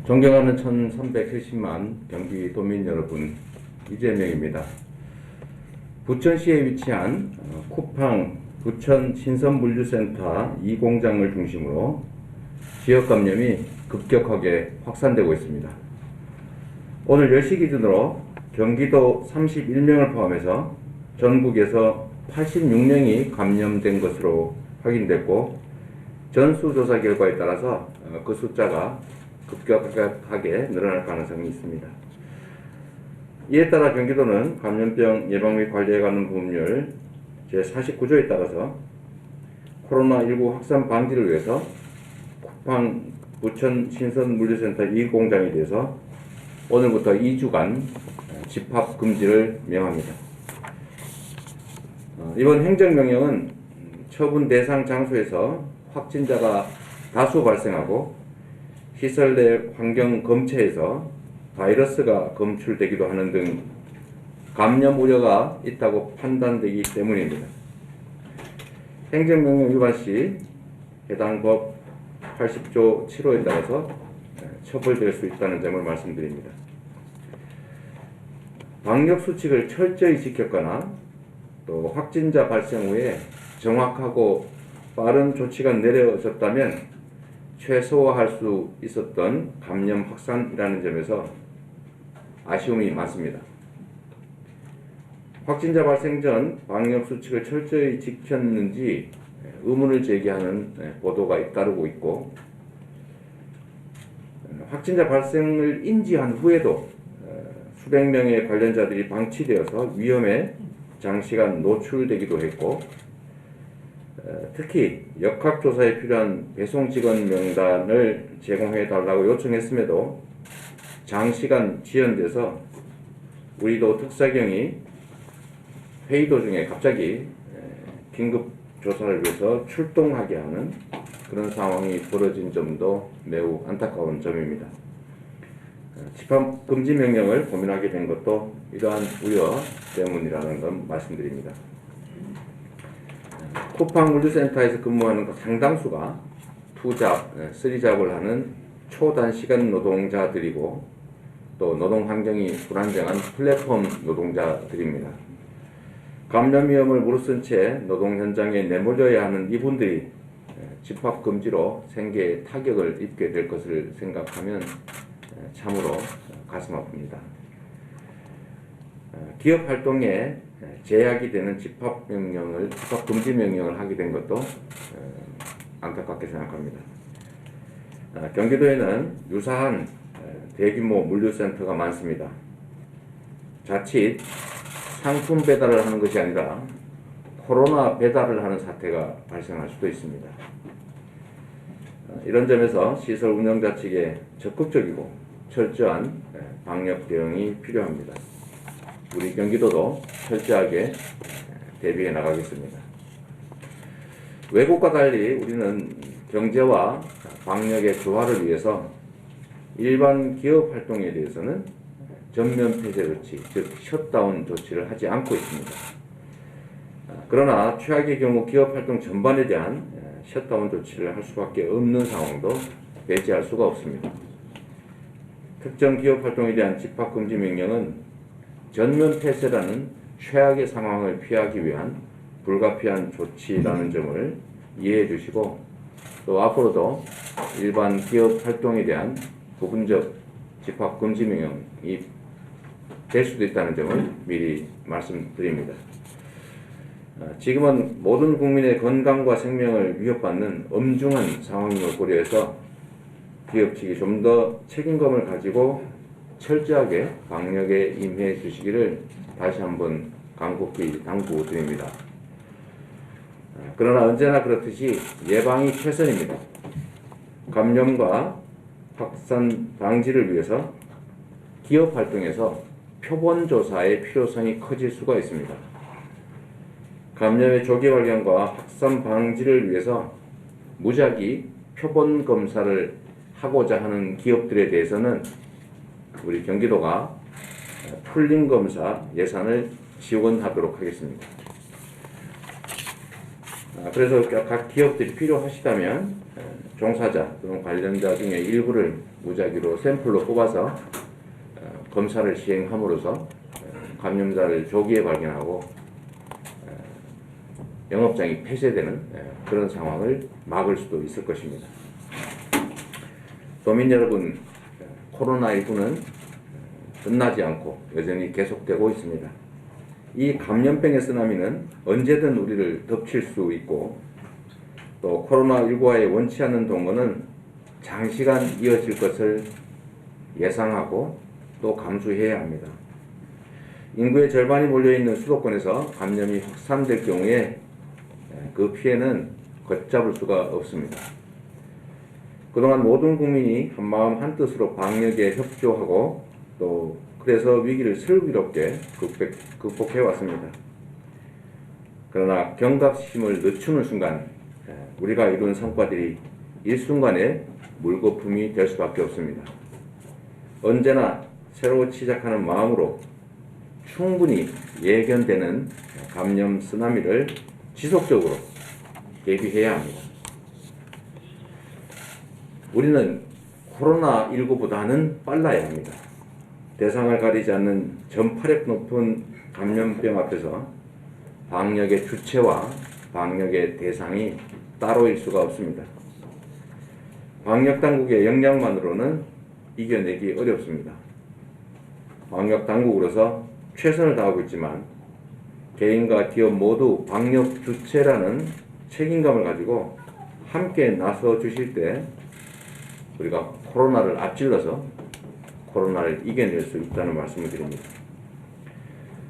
존경하는 1370만 경기도민 여러분, 이재명입니다. 부천시에 위치한 쿠팡 부천 신선물류센터 2공장을 중심으로 지역 감염이 급격하게 확산되고 있습니다. 오늘 10시 기준으로 경기도 31명을 포함해서 전국에서 86명이 감염된 것으로 확인됐고, 전수조사 결과에 따라서 그 숫자가 급격하게 늘어날 가능성이 있습니다. 이에 따라 경기도는 감염병 예방 및 관리에 관한 법률 제49조에 따라서 코로나19 확산 방지를 위해서 쿠팡 부천 신선물류센터 2공장에 대해서 오늘부터 2주간 집합 금지를 명합니다. 이번 행정명령은 처분 대상 장소에서 확진자가 다수 발생하고 시설 내 환경 검체에서 바이러스가 검출되기도 하는 등 감염 우려가 있다고 판단되기 때문입니다. 행정명령 위반 시 해당 법 80조 7호에 따라서 처벌될 수 있다는 점을 말씀드립니다. 방역수칙을 철저히 지켰거나 또 확진자 발생 후에 정확하고 빠른 조치가 내려졌다면 최소화할 수 있었던 감염 확산이라는 점에서 아쉬움이 많습니다. 확진자 발생 전 방역수칙을 철저히 지켰는지 의문을 제기하는 보도가 잇따르고 있고, 확진자 발생을 인지한 후에도 수백 명의 관련자들이 방치되어서 위험에 장시간 노출되기도 했고, 특히 역학조사에 필요한 배송 직원 명단을 제공해 달라고 요청했음에도 장시간 지연돼서 우리도 특사경이 회의 도중에 갑자기 긴급 조사를 위해서 출동하게 하는 그런 상황이 벌어진 점도 매우 안타까운 점입니다. 집합 금지 명령을 고민하게 된 것도 이러한 우려 때문이라는 건 말씀드립니다. 쿠팡 물류센터에서 근무하는 상당수가 투잡, 쓰리잡을 하는 초단시간 노동자들이고 또 노동 환경이 불안정한 플랫폼 노동자들입니다. 감염 위험을 무릅쓴 채 노동 현장에 내몰려야 하는 이분들이 집합 금지로 생계에 타격을 입게 될 것을 생각하면 참으로 가슴 아픕니다. 기업 활동에 제약이 되는 집합 금지 명령을 하게 된 것도 안타깝게 생각합니다. 경기도에는 유사한 대규모 물류센터가 많습니다. 자칫 상품 배달을 하는 것이 아니라 코로나 배달을 하는 사태가 발생할 수도 있습니다. 이런 점에서 시설 운영자 측에 적극적이고 철저한 방역 대응이 필요합니다. 우리 경기도도 철저하게 대비해 나가겠습니다. 외국과 달리 우리는 경제와 방역의 조화를 위해서 일반 기업 활동에 대해서는 전면 폐쇄 조치, 즉 셧다운 조치를 하지 않고 있습니다. 그러나 최악의 경우 기업 활동 전반에 대한 셧다운 조치를 할 수밖에 없는 상황도 배제할 수가 없습니다. 특정 기업 활동에 대한 집합 금지 명령은 전면 폐쇄라는 최악의 상황을 피하기 위한 불가피한 조치라는 점을 이해해 주시고, 또 앞으로도 일반 기업 활동에 대한 부분적 집합 금지 명령이 될 수도 있다는 점을 미리 말씀드립니다. 지금은 모든 국민의 건강과 생명을 위협받는 엄중한 상황임을 고려해서 기업 측이 좀 더 책임감을 가지고 철저하게 방역에 임해 주시기를 다시 한번 간곡히 당부드립니다. 그러나 언제나 그렇듯이 예방이 최선입니다. 감염과 확산 방지를 위해서 기업 활동에서 표본 조사의 필요성이 커질 수가 있습니다. 감염의 조기 발견과 확산 방지를 위해서 무작위 표본 검사를 하고자 하는 기업들에 대해서는 우리 경기도가 풀림 검사 예산을 지원하도록 하겠습니다. 그래서 각 기업들이 필요하시다면 종사자 또는 관련자 중에 일부를 무작위로 샘플로 뽑아서 검사를 시행함으로써 감염자를 조기에 발견하고 영업장이 폐쇄되는 그런 상황을 막을 수도 있을 것입니다. 도민 여러분, 코로나19는 끝나지 않고 여전히 계속되고 있습니다. 이 감염병의 쓰나미는 언제든 우리를 덮칠 수 있고 또 코로나19와의 원치 않는 동거는 장시간 이어질 것을 예상하고 또 감수해야 합니다. 인구의 절반이 몰려있는 수도권에서 감염이 확산될 경우에 그 피해는 걷잡을 수가 없습니다. 그동안 모든 국민이 한마음 한뜻으로 방역에 협조하고 또 그래서 위기를 슬기롭게 극복해 왔습니다. 그러나 경각심을 늦추는 순간 우리가 이룬 성과들이 일순간에 물거품이 될 수밖에 없습니다. 언제나 새로 시작하는 마음으로 충분히 예견되는 감염 쓰나미를 지속적으로 대비해야 합니다. 우리는 코로나19보다는 빨라야 합니다. 대상을 가리지 않는 전파력 높은 감염병 앞에서 방역의 주체와 방역의 대상이 따로일 수가 없습니다. 방역당국의 역량만으로는 이겨내기 어렵습니다. 방역당국으로서 최선을 다하고 있지만 개인과 기업 모두 방역 주체라는 책임감을 가지고 함께 나서 주실 때 우리가 코로나를 앞질러서 코로나를 이겨낼 수 있다는 말씀을 드립니다.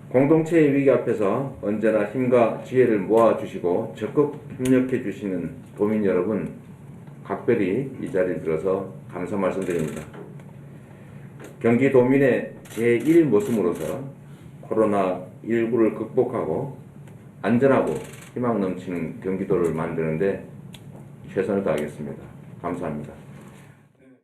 공동체의 위기 앞에서 언제나 힘과 지혜를 모아주시고 적극 협력해 주시는 도민 여러분, 각별히 이 자리에 들어서 감사 말씀드립니다. 경기도민의 제1 모습으로서 코로나19를 극복하고 안전하고 희망 넘치는 경기도를 만드는데 최선을 다하겠습니다. 감사합니다.